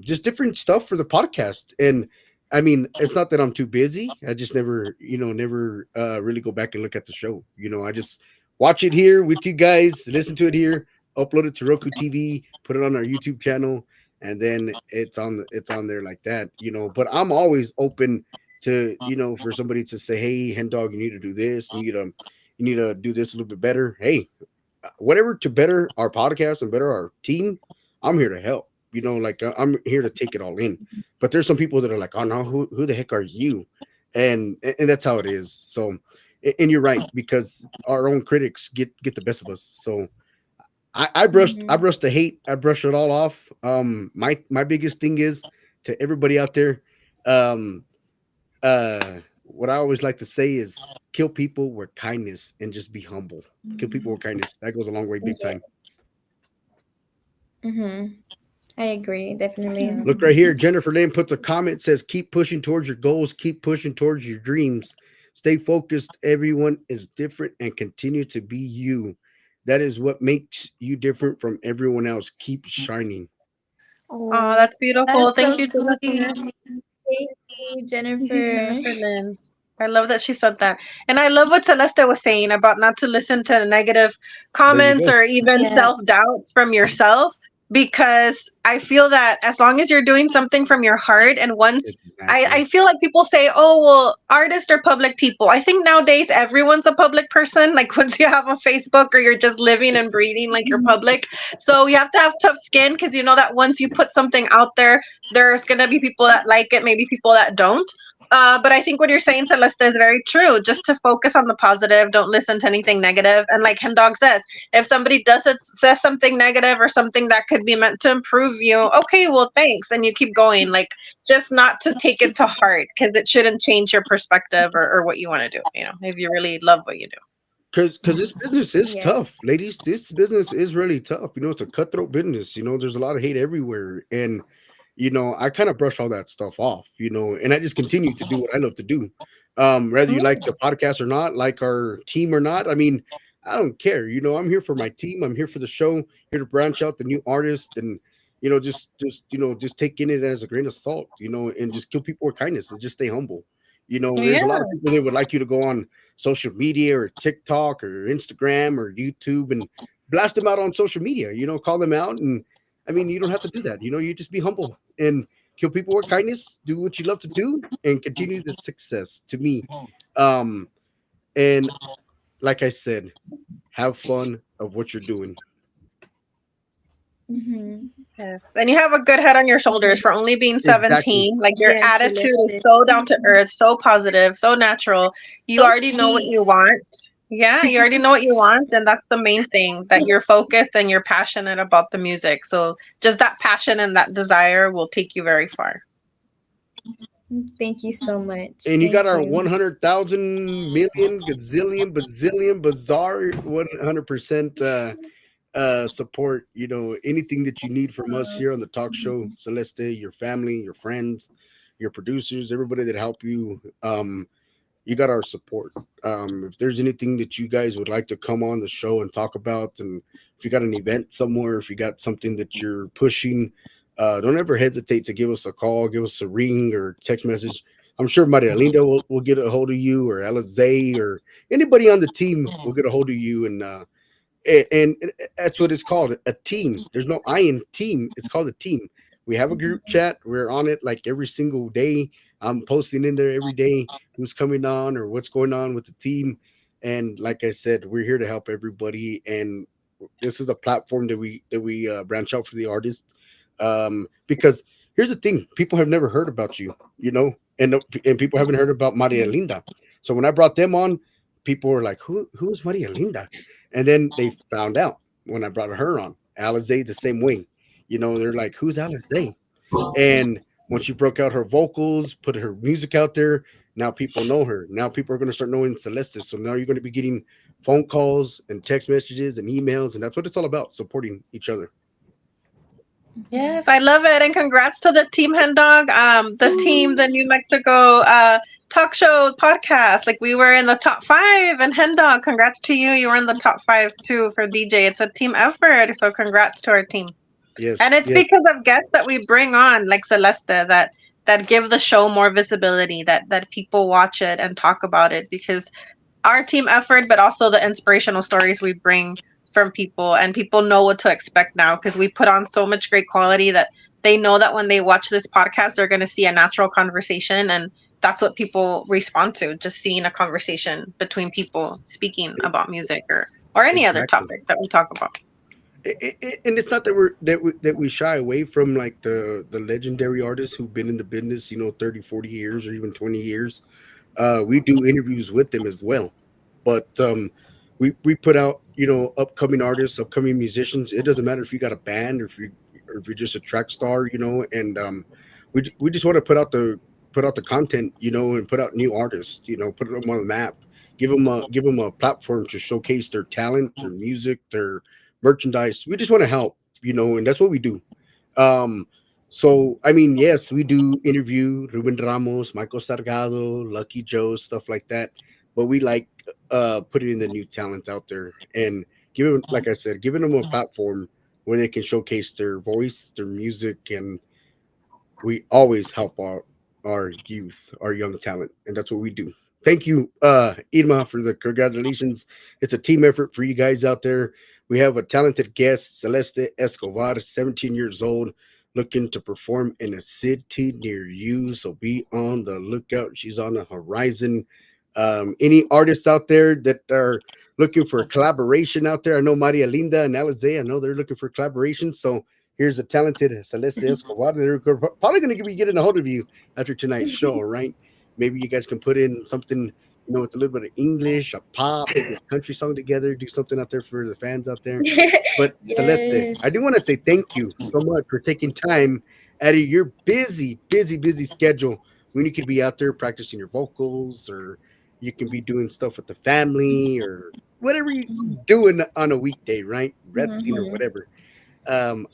just different stuff for the podcast. And I mean, it's not that I'm too busy. I just never really go back and look at the show. I just watch it here with you guys, listen to it here, upload it to Roku TV, put it on our YouTube channel, and then it's on there like that. But I'm always open to, for somebody to say, hey, hen dog, you need to do this, you need to do this a little bit better. Hey, whatever to better our podcast and better our team, I'm here to help. Like, I'm here to take it all in. But there's some people that are like, oh no, who the heck are you? And that's how it is. So, and you're right, because our own critics get the best of us. So I brushed the hate. I brushed it all off. My biggest thing is, to everybody out there, um, what I always like to say is, kill people with kindness and just be humble. Kill people with kindness. That goes a long way, big time. Mm-hmm. I agree, definitely. Look right here. Jennifer Lynn puts a comment, says, keep pushing towards your goals, keep pushing towards your dreams. Stay focused. Everyone is different, and continue to be you. That is what makes you different from everyone else. Keep shining. Oh, Oh, that's beautiful. that's Thank so you, sweet. Jennifer. Thank you, Jennifer. Jennifer Lynn. I love that she said that. And I love what Celeste was saying about not to listen to negative There you comments go. or even Yeah. self doubts from yourself, because I feel that as long as you're doing something from your heart, and once I Exactly. feel like people say, oh, well, artists are public people. I think nowadays everyone's a public person. Like, once you have a Facebook, or you're just living and breathing like you're public. So you have to have tough skin, because you know that once you put something out there, there's going to be people that like it, maybe people that don't. But I think what you're saying, Celeste, is very true. Just to focus on the positive, don't listen to anything negative. And like Hendog says, if somebody says something negative or something that could be meant to improve you, okay, well, thanks, and you keep going. Like, just not to take it to heart, because it shouldn't change your perspective, or what you want to do. If you really love what you do. Because this business is Yeah. tough, ladies. This business is really tough. It's a cutthroat business. There's a lot of hate everywhere, and I kind of brush all that stuff off. And I just continue to do what I love to do. Whether you like the podcast or not, like our team or not, I mean, I don't care. I'm here for my team. I'm here for the show. Here to branch out the new artist, and just taking it as a grain of salt. And just kill people with kindness and just stay humble. There's a lot Yeah. of people that would like you to go on social media or TikTok or Instagram or YouTube and blast them out on social media, call them out. And I mean, you don't have to do that. You just be humble and kill people with kindness, do what you love to do, and continue the success to me. Um, and like I said, have fun of what you're doing. Mm-hmm. Yes. And you have a good head on your shoulders for only being Exactly. 17. Like, your Yes, attitude is Celeste. so down to earth, so positive, so natural. You So already know what sweet. you want. Yeah, you already know what you want. And that's the main thing, that you're focused and you're passionate about the music. So just that passion and that desire will take you very far. Thank you so much. And you got Thank our you. 100,000 million gazillion bazillion bizarre 100% support. Anything that you need from us here on the talk show, Celeste, your family, your friends, your producers, everybody that help you, you got our support. If there's anything that you guys would like to come on the show and talk about, and if you got an event somewhere, if you got something that you're pushing, don't ever hesitate to give us a call, give us a ring or text message. I'm sure Maria Linda will get a hold of you, or Alizé, or anybody on the team will get a hold of you. And that's what it's called, a team. There's no I in team. It's called a team. We have a group chat. We're on it like every single day. I'm posting in there every day who's coming on or what's going on with the team. And like I said, we're here to help everybody. And this is a platform that we branch out for the artists. Because here's the thing: people have never heard about you, and people haven't heard about Maria Linda. So when I brought them on, people were like, "Who is Maria Linda?" And then they found out when I brought her on. Alizé the same way. They're like, "Who's Alizé?" And when she broke out her vocals, put her music out there, now people know her. Now people are going to start knowing Celeste. So now you're going to be getting phone calls and text messages and emails, and that's what it's all about, supporting each other. Yes, I love it, and congrats to the team Hen Dog, the team, the New Mexico talk show podcast. Like we were in the top 5, and Hen Dog, congrats to you. You were in the top 5 too for DJ. It's a team effort, so congrats to our team. Yes, And it's yes, because of guests that we bring on, like Celeste, that give the show more visibility, that people watch it and talk about it because our team effort, but also the inspirational stories we bring from people, and people know what to expect now because we put on so much great quality that they know that when they watch this podcast, they're going to see a natural conversation, and that's what people respond to, just seeing a conversation between people speaking about music or any other exactly. topic that we talk about. And it's not that we shy away from like the legendary artists who've been in the business, 30, 40 years or even 20 years. We do interviews with them as well, but we put out upcoming artists, upcoming musicians. It doesn't matter if you got a band or if you're just a track star, and we just want to put out the content, and put out new artists, put them on the map, give them a platform to showcase their talent, their music, their merchandise. We just want to help, and that's what we do. um so, I mean, yes, we do interview Ruben Ramos, Michael Sargado, Lucky Joe, stuff like that. But we like putting the new talent out there and giving, like I said, giving them a platform where they can showcase their voice, their music, and we always help our youth, our young talent, and that's what we do. Thank you, Irma, for the congratulations. It's a team effort for you guys out there. We have a talented guest, Celeste Escobar, 17 years old, looking to perform in a city near you. So be on the lookout. She's on the horizon. Any artists out there that are looking for a collaboration out there? I know Maria Linda and Alizé, I know they're looking for collaboration. So here's a talented Celeste Escobar. They're probably going to be getting a hold of you after tonight's show, right? Maybe you guys can put in something, with a little bit of English, a pop, maybe a country song together, do something out there for the fans out there. But Celeste, I Yes. do want to say thank you so much for taking time out of your busy, busy, busy schedule when you could be out there practicing your vocals, or you can be doing stuff with the family, or whatever you doing on a weekday, right? Resting or Mhm. whatever.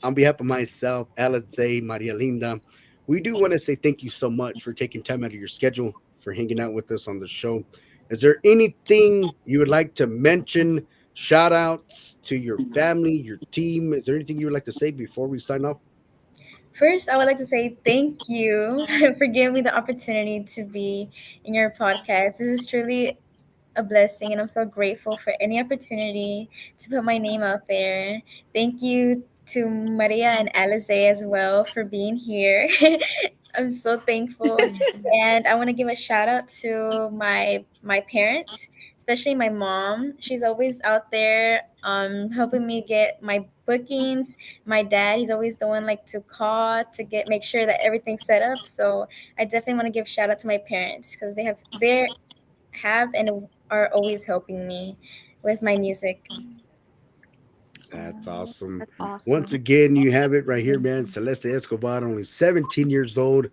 On behalf of myself, Alice, Maria Linda, we do want to say thank you so much for taking time out of your schedule for hanging out with us on the show. Is there anything you would like to mention? Shout outs to your family, your team. Is there anything you would like to say before we sign off? First, I would like to say thank you for giving me the opportunity to be in your podcast. This is truly a blessing, and I'm so grateful for any opportunity to put my name out there. Thank you to Maria and Alice as well for being here. I'm so thankful, and I want to give a shout out to my parents, especially my mom. She's always out there helping me get my bookings. My dad, he's always the one like to call to get make sure that everything's set up. So I definitely want to give shout out to my parents because they have and are always helping me with my music. That's Oh, awesome. that's Once awesome. again, you have it right here, man. Celeste Escobar, only 17 years old.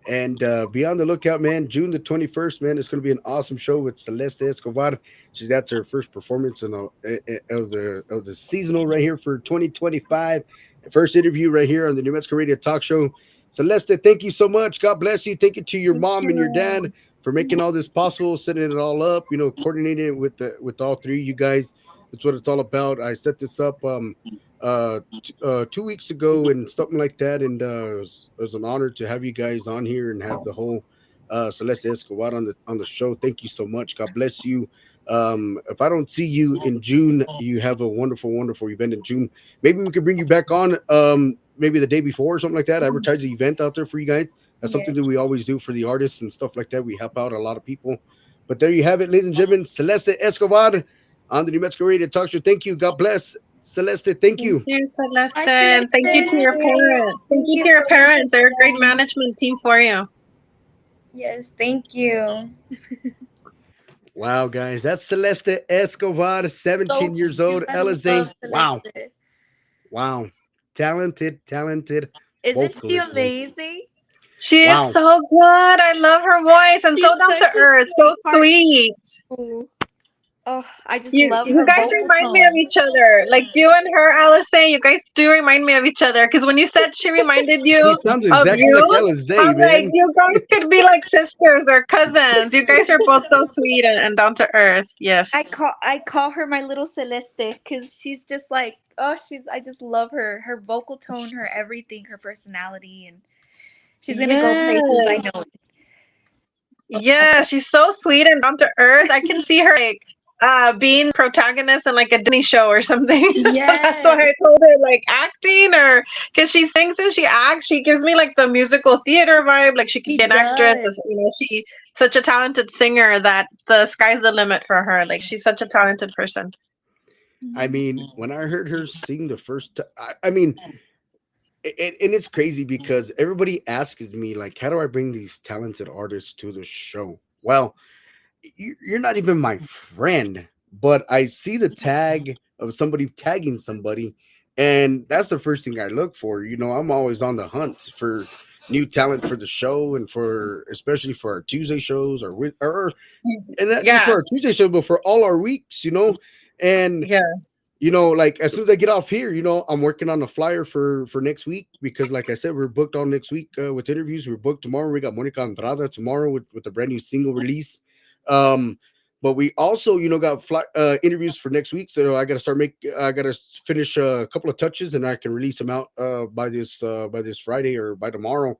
And be on the lookout, man. June the 21st, man. It's going to be an awesome show with Celeste Escobar. That's her first performance of the seasonal right here for 2025. First interview right here on the New Mexico Radio Talk Show. Celeste, thank you so much. God bless you. Thank you to your Thank mom and your dad you. for making all this possible, setting it all up. Coordinating it with all three of you guys. That's what it's all about. I set this up 2 weeks ago and something like that, and it was an honor to have you guys on here and have the whole Celeste Escobar on the show. Thank you so much. God bless you. If I don't see you in June, you have a wonderful, wonderful event in June. Maybe we could bring you back on maybe the day before or something like that. Advertise the event out there for you guys. That's Yeah. something that we always do for the artists and stuff like that. We help out a lot of people. But there you have it, ladies and gentlemen. Celeste Escobar on the New Mexico Radio Talk Show. Thank you. God bless. Celeste, thank Thank you. you, Celeste. Hi, And thank you to Thank your Celeste. you. parents. Thank Thank you you to your so parents. They're a much great again. management team for you. Yes, thank you. Wow, guys. That's Celeste Escobar, So 17 years cute. old. I Alizé. love Wow. Celeste. Wow. Talented Isn't she vocalist, man. amazing? She is Wow. so good. I love her voice and so She's down such to a earth, so sweetheart. sweet. Too. Oh, I just You love you her guys vocal remind me of tone. each other. Like you and her, Alice, you guys do remind me of each other. Because when you said she reminded She you sounds of exactly like you, Alizé, I'm like, man. you guys could be like sisters or cousins. You guys are both so sweet and down to earth. Yes. I call her my little Celeste because she's just like, oh, she's, I just love her, her vocal tone, her everything, her personality, and she's gonna go places. I Yes. know it. Yeah, she's so sweet and down to earth. I can see her like being protagonist in like a Disney show or something. That's why Yes, I told her like acting or because she sings and she acts, she gives me like the musical theater vibe. Like she could she be an actress, does. she such a talented singer that the sky's the limit for her. Like she's such a talented person. I Mhm. mean, when I heard her sing the first time, I mean, and it's crazy because everybody asks me, like, how do I bring these talented artists to the show? Well, you're not even my friend, but I see the tag of somebody tagging somebody, and that's the first thing I look for. I'm always on the hunt for new talent for the show and for especially for our Tuesday shows or and not just for Yeah, our Tuesday show, but for all our weeks. And yeah. like as soon as I get off here, I'm working on the flyer for next week because, like I said, we're booked all next week with interviews. We're booked tomorrow. We got Monica Andrada tomorrow with a brand new single release. Um, but we also, got interviews for next week. So I got to finish a couple of touches and I can release them out by this Friday or by tomorrow.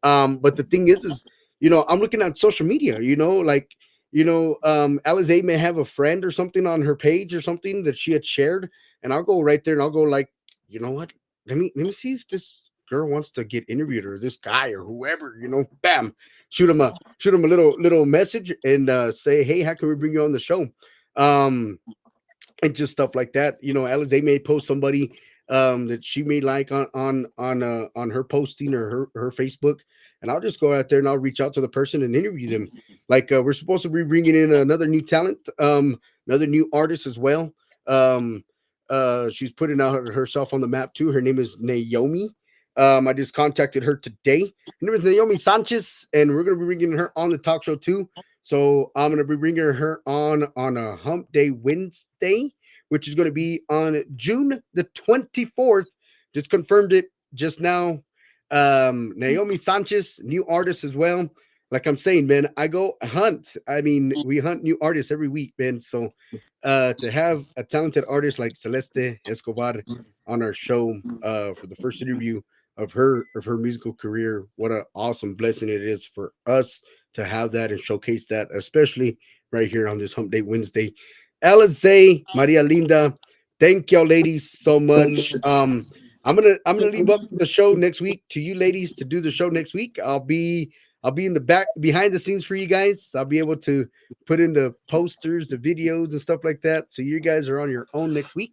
But the thing is, I'm looking at social media. Like Alizé may have a friend or something on her page or something that she had shared, and I'll go right there and I'll go like, you know what? Let me see if this girl wants to get interviewed or this guy or whoever. Bam, shoot him a little message and say, hey, how can we bring you on the show? Um, and just stuff like that. Alizé may post somebody that she may like on her posting or her Facebook, and I'll just go out there and I'll reach out to the person and interview them. Like we're supposed to be bringing in another new talent, another new artist as well. Um, she's putting out herself on the map too. Her name is Naomi. I just contacted her today. Her name is Naomi Sanchez, and we're gonna be bringing her on the talk show too. So I'm gonna be bringing her on a Hump Day Wednesday, which is gonna be on June the 24th. Just confirmed it just now. Naomi Sanchez, new artist as well. Like I'm saying, man, I go hunt. I mean, we hunt new artists every week, man. So to have a talented artist like Celeste Escobar on our show for the first interview of her musical career, what an awesome blessing it is for us to have that and showcase that, especially right here on this Hump Day Wednesday. Alizé, Maria Linda, thank y'all ladies so much. I'm gonna leave up the show next week to you ladies to do the show next week. I'll be in the back behind the scenes for you guys. I'll be able to put in the posters, the videos, and stuff like that. So you guys are on your own next week.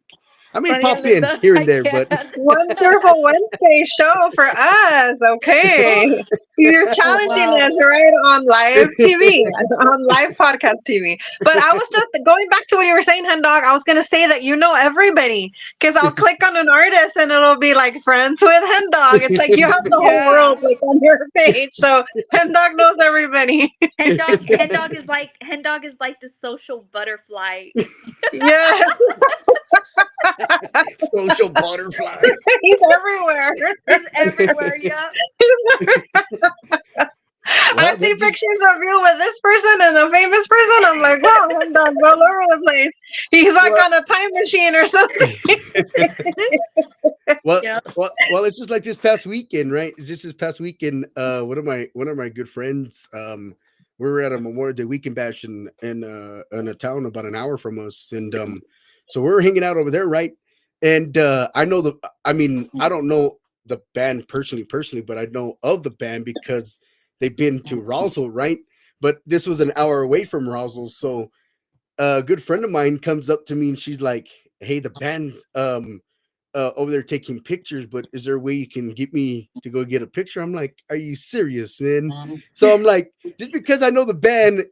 I may Maria pop in Linda, here and I there, but can't. Wonderful Wednesday show for us. Okay. You're Oh challenging wow. us right on live TV, on live podcast TV. But I was just going back to what you were saying, Hen Dog. I was going to say that you know everybody because I'll click on an artist and it'll be like friends with Hen Dog. It's like you have the whole world Yeah. like on your page. So Hen Dog knows everybody. Hen dog is like the social butterfly. Yes. social butterfly. He's everywhere. He's everywhere. Yeah. I Well, see that just pictures of you with this person and the famous person. I'm like, wow, Hen Dog's all over the place. He's like well, on a time machine or something. well, Yeah. well. It's just like this past weekend, right? It's just this past weekend. One of my good friends. We were at a Memorial Day weekend bash in a town about an hour from us, and so we were hanging out over there, right? And I know the. I mean, I don't know the band personally, but I know of the band because they've been to Roswell, right? But this was an hour away from Roswell, so a good friend of mine comes up to me and she's like, "Hey, the band's over there taking pictures, but is there a way you can get me to go get a picture?" I'm like, "Are you serious, man?" So I'm like, just because I know the band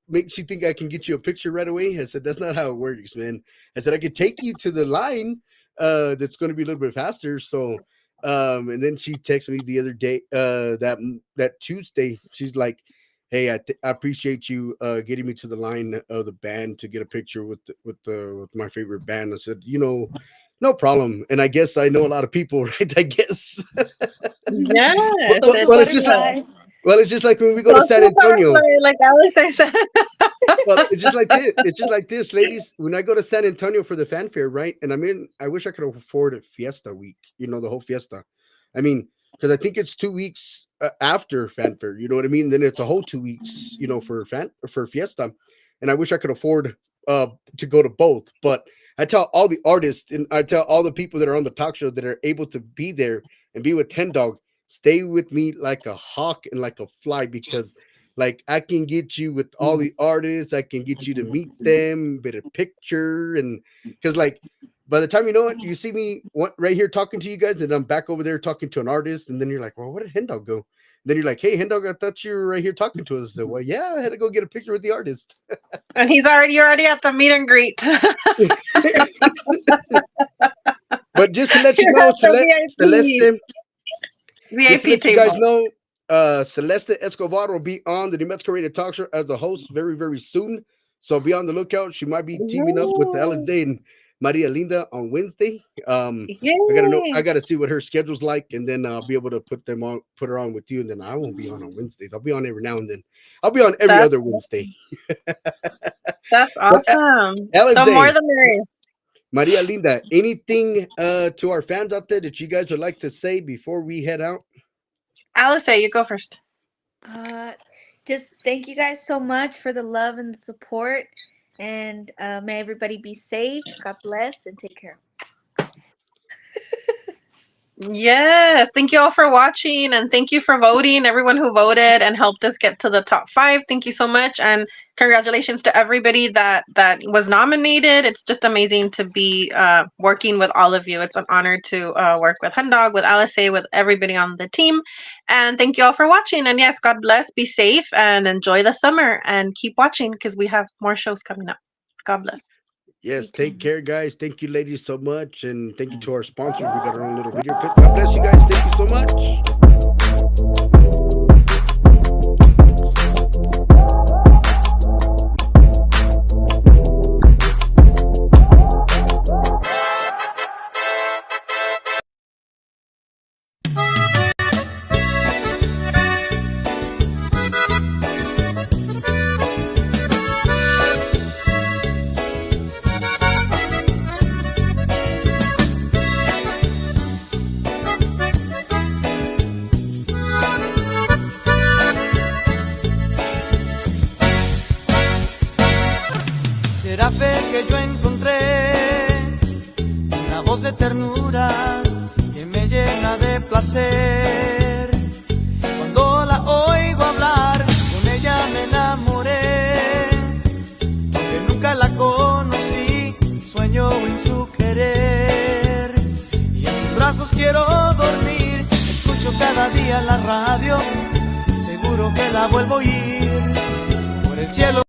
makes you think I can get you a picture right away? I said, that's not how it works, man. I said, I could take you to the line that's going to be a little bit faster. So, and then she texted me the other day, that Tuesday, she's like, "Hey, I appreciate you getting me to the line of the band to get a picture with my favorite band." I said, no problem. And I guess I know a lot of people, right? I guess. Yes, well, it's well, it's just like Butterfly. well, it's just like when we go to San social Antonio. butterfly, like Alex I said. Well, it's just like this. It's just like this, ladies. When I go to San Antonio for the fanfare, right? And I wish I could afford a Fiesta week. The whole Fiesta. I mean, because I think it's 2 weeks after fanfare. You know what I mean? Then it's a whole 2 weeks. For Fiesta, and I wish I could afford to go to both. But I tell all the artists and I tell all the people that are on the talk show that are able to be there and be with Hen Dog, stay with me like a hawk and like a fly because like I can get you with all the artists, I can get you to meet them, bit of picture, and because like by the time you know it, you see me right here talking to you guys, and I'm back over there talking to an artist, and then you're like, "Well, where did Hen Dog go?" Then you're like, "Hey, Hen Dog, I thought you were right here talking to us." So, well, yeah, I had to go get a picture with the artist. And you're already at the meet and greet. But just to let you You're know, at the Celeste, just to VIP let you guys table. know, Celeste Escobar will be on the New Mexico Radio Talk Show as a host very, very soon. So be on the lookout. She might be teaming up with Alize and Maria Linda on Wednesday. I Yay. gotta see what her schedule's like, and then I'll be able to put her on with you. And then I won't be on Wednesdays. I'll be on every now and then. I'll be on every That's other Wednesday. that's But awesome. The more Alize, the merrier. Maria Linda, anything to our fans out there that you guys would like to say before we head out? Alice, you go first. Uh, just thank you guys so much for the love and the support. And may everybody be safe. God bless and take care. Yes, thank you all for watching and thank you for voting, everyone who voted and helped us get to the top 5. Thank you so much and congratulations to everybody that was nominated. It's just amazing to be working with all of you. It's an honor to work with Hundog, with Alice, with everybody on the team. And thank you all for watching. And yes, God bless, be safe and enjoy the summer and keep watching because we have more shows coming up. God bless. Yes, take care, guys. Thank you, ladies, so much. And thank you to our sponsors. We got our own little video clip. God bless you guys. Thank you so much. Será fe que yo encontré una voz de ternura que me llena de placer. Cuando la oigo hablar, con ella me enamoré. Aunque nunca la conocí, sueño en su querer. Y en sus brazos quiero dormir. Escucho cada día la radio, seguro que la vuelvo a oír. Por el cielo